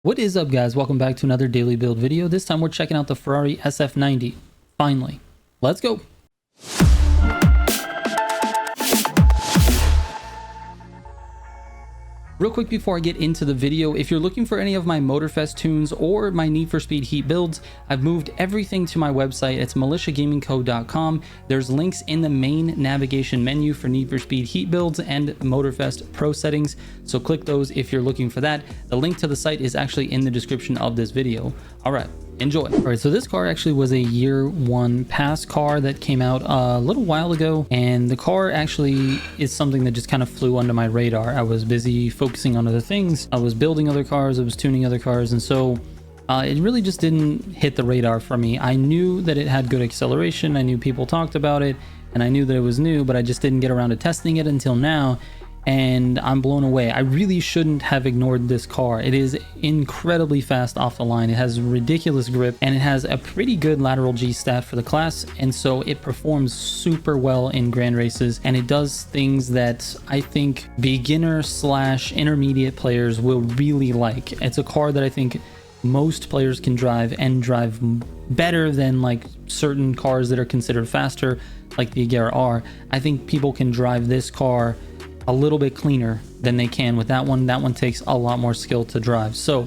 What is up, guys? Welcome back to another daily build video. This time we're checking out the Ferrari SF90. Finally, let's go. Real quick before I get into the video, if you're looking for any of my Motorfest tunes or my Need for Speed Heat builds, I've moved everything to my website. It's militiagamingco.com. There's links in the main navigation menu for Need for Speed Heat builds and Motorfest Pro settings, so click those if you're looking for that. The link to the site is actually in the description of this video. All right, enjoy. All right, so this car actually was a year one pass car that came out a little while ago, and the car actually is something that just kind of flew under my radar. I was busy focusing on other things. I was building other cars, I was tuning other cars, and so it really just didn't hit the radar for me. I knew that it had good acceleration, I knew people talked about it, and I knew that it was new, but I just didn't get around to testing it until now. And I'm blown away. I really shouldn't have ignored this car. It is incredibly fast off the line. It has ridiculous grip, and it has a pretty good lateral G stat for the class, and so it performs super well in grand races, and it does things that I think beginner slash intermediate players will really like. It's a car that I think most players can drive, and drive better than like certain cars that are considered faster, like the Agera R. I think people can drive this car a little bit cleaner than they can with that one. That one takes a lot more skill to drive. So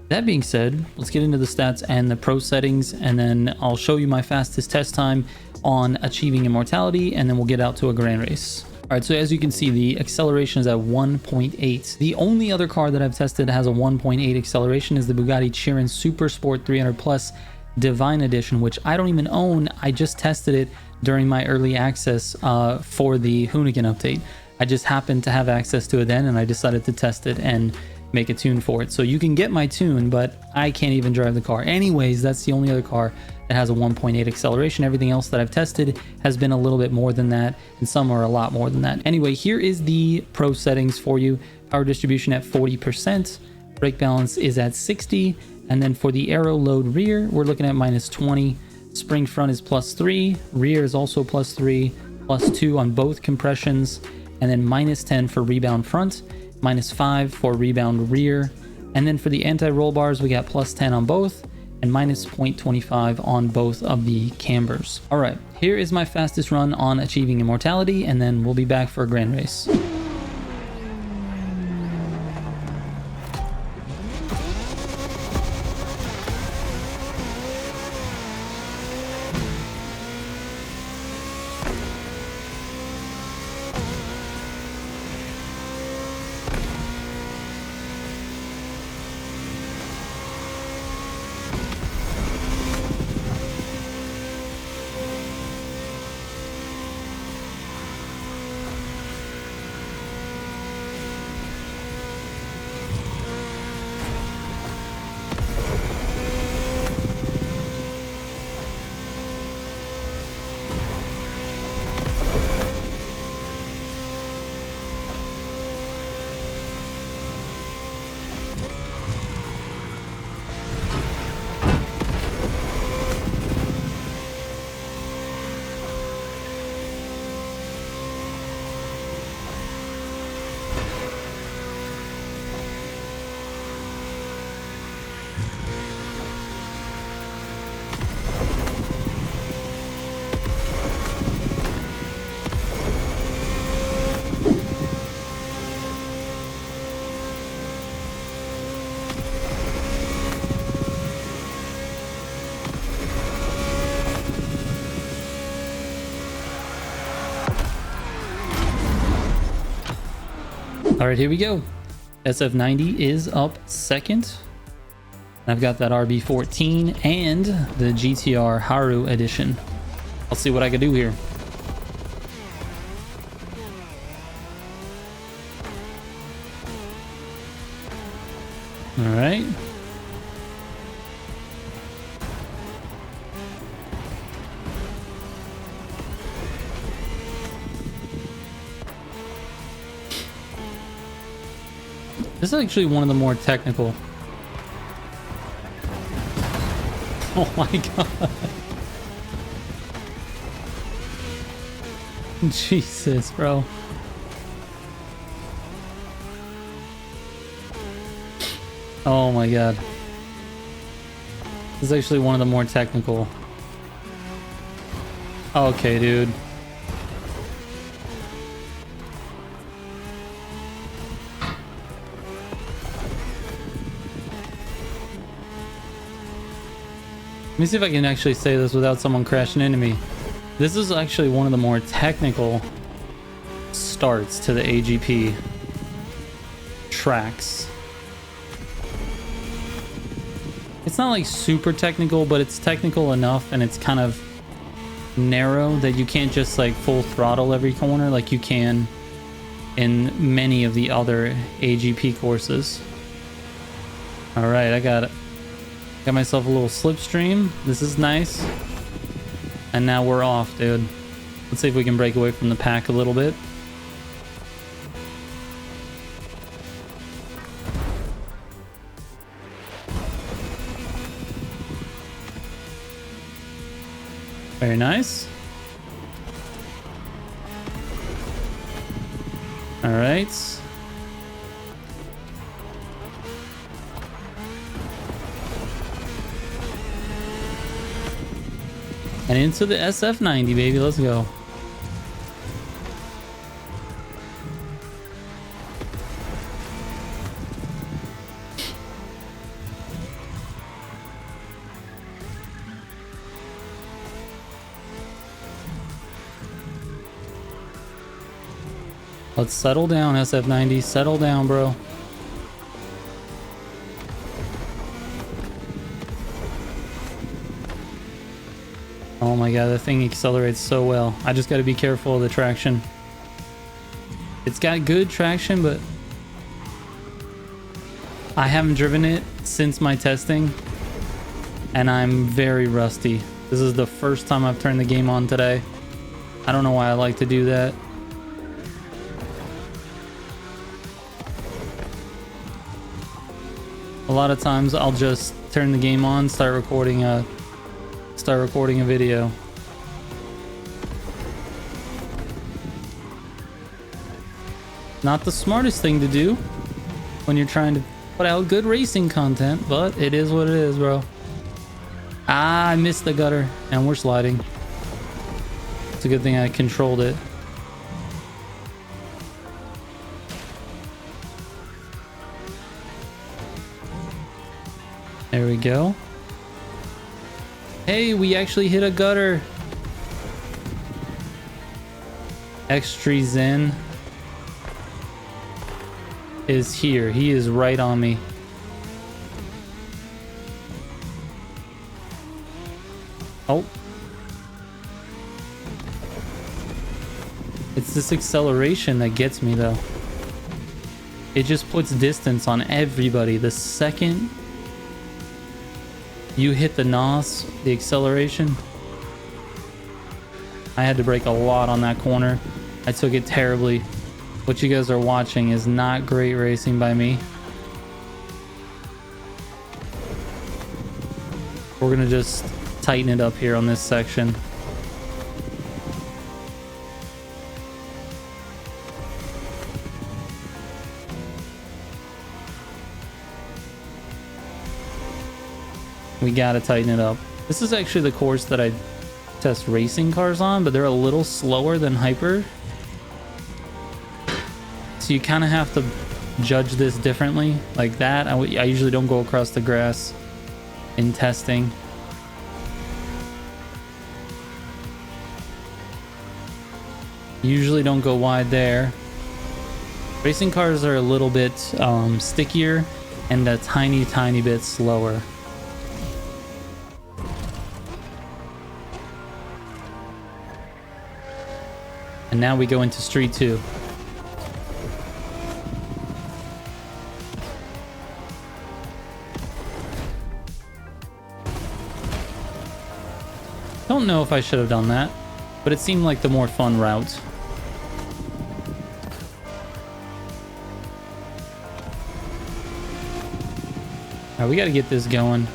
that being said, let's get into the stats and the pro settings, and then I'll show you my fastest test time on achieving immortality, and then we'll get out to a grand race. All right, so as you can see, the acceleration is at 1.8. The only other car that I've tested that has a 1.8 acceleration is the Bugatti Chiron Super Sport 300 Plus Divine Edition, which I don't even own. I just tested it during my early access for the Hoonigan update. I just happened to have access to it then, and I decided to test it and make a tune for it. So you can get my tune, but I can't even drive the car. Anyways, that's the only other car that has a 1.8 acceleration. Everything else that I've tested has been a little bit more than that, and some are a lot more than that. Anyway, here is the pro settings for you. Power distribution at 40%, brake balance is at 60, and then for the aero load rear, we're looking at -20. Spring front is +3, rear is also +3, +2 on both compressions, and then -10 for rebound front, -5 for rebound rear, and then for the anti-roll bars we got +10 on both, and -0.25 on both of the cambers. All right, here is my fastest run on achieving immortality, and then we'll be back for a grand race. All right, here we go. SF90 is up second. I've got that RB14 and the GTR Haru edition. I'll see what I can do here. All right. This is actually one of the more technical. Oh my god. Jesus, bro. Oh my god. This is actually one of the more technical. Okay, dude. Let me see if I can actually say this without someone crashing into me. This is actually one of the more technical starts to the AGP tracks. It's not like super technical, but it's technical enough, and it's kind of narrow that you can't just like full throttle every corner like you can in many of the other AGP courses. All right, I got myself a little slipstream. This is nice. And now we're off, dude. Let's see if we can break away from the pack a little bit. Very nice. All right. And into the SF90, baby. Let's go. Let's settle down, SF90. Settle down, bro. Oh my god, that thing accelerates so well. I just got to be careful of the traction. It's got good traction, but I haven't driven it since my testing, and I'm very rusty. This is the first time I've turned the game on today. I don't know why I like to do that. A lot of times I'll just turn the game on, start recording a video. Not the smartest thing to do when you're trying to put out good racing content, but it is what it is, bro. Ah, I missed the gutter, and we're sliding. It's a good thing I controlled it. There we go. Hey, we actually hit a gutter. X3 Zen is here. He is right on me. Oh. It's this acceleration that gets me, though. It just puts distance on everybody. The second you hit the NOS, the acceleration, I had to brake a lot on that corner. I took it terribly. What you guys are watching is not great racing by me. We're gonna just tighten it up here on this section. We gotta tighten it up. This is actually the course that I test racing cars on, but they're a little slower than Hyper. So you kind of have to judge this differently. Like that, I usually don't go across the grass in testing. Usually don't go wide there. Racing cars are a little bit stickier and a tiny bit slower. And now we go into Street 2. Don't know if I should have done that, but it seemed like the more fun route. Alright, we gotta get this going.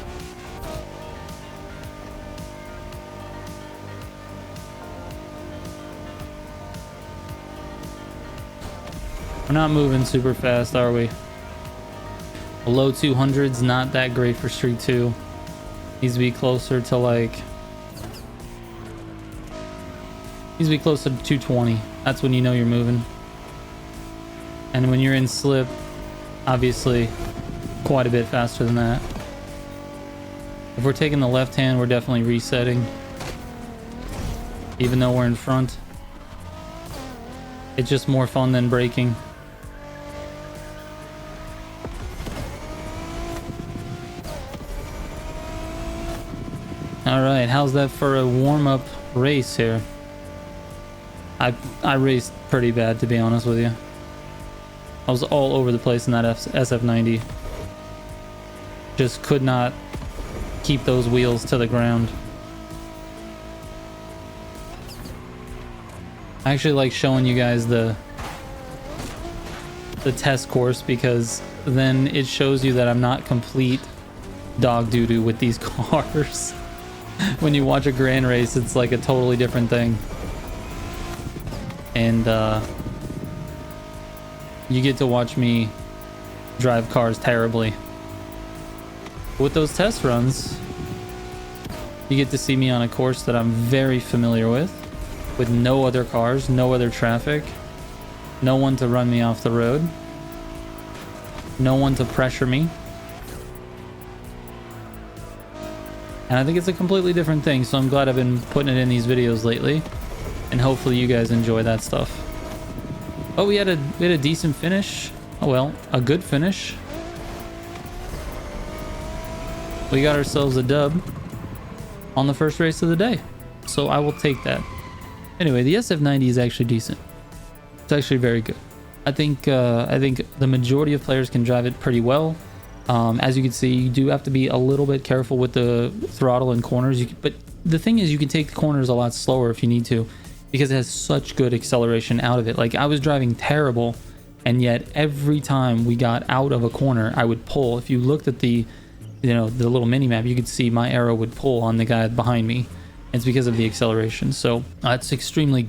We're not moving super fast, are we? Below 200's not that great for Street 2. Needs to be closer to like... Needs to be closer to 220. That's when you know you're moving. And when you're in slip, obviously quite a bit faster than that. If we're taking the left hand, we're definitely resetting. Even though we're in front. It's just more fun than braking. Alright, how's that for a warm-up race here? I raced pretty bad, to be honest with you. I was all over the place in that SF90. Just could not keep those wheels to the ground. I actually like showing you guys the test course, because then it shows you that I'm not complete dog doo-doo with these cars. When you watch a grand race, it's like a totally different thing. And you get to watch me drive cars terribly. With those test runs, you get to see me on a course that I'm very familiar with no other cars, no other traffic, no one to run me off the road, no one to pressure me. And I think it's a completely different thing, so I'm glad I've been putting it in these videos lately. And hopefully you guys enjoy that stuff. Oh, we had a decent finish. Oh well, a good finish. We got ourselves a dub on the first race of the day. So I will take that. Anyway, the SF90 is actually decent. It's actually very good. I think the majority of players can drive it pretty well. As you can see, you do have to be a little bit careful with the throttle and corners. But the thing is, you can take the corners a lot slower if you need to, because it has such good acceleration out of it. Like, I was driving terrible, and yet every time we got out of a corner, I would pull. If you looked at the little mini map, you could see my arrow would pull on the guy behind me. It's because of the acceleration. So it's extremely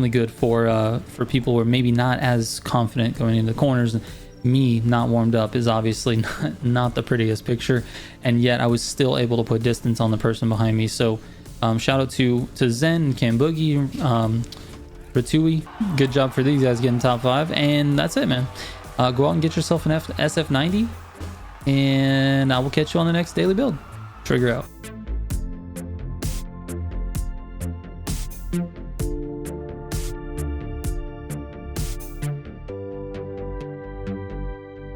good for people who are maybe not as confident going into the corners. Me not warmed up is obviously not the prettiest picture, and yet I was still able to put distance on the person behind me. So shout out to Zen, Kamboogie, Ratui. Good job for these guys getting top 5, and that's it, man. Go out and get yourself an SF90, and I will catch you on the next daily build. Trigger out.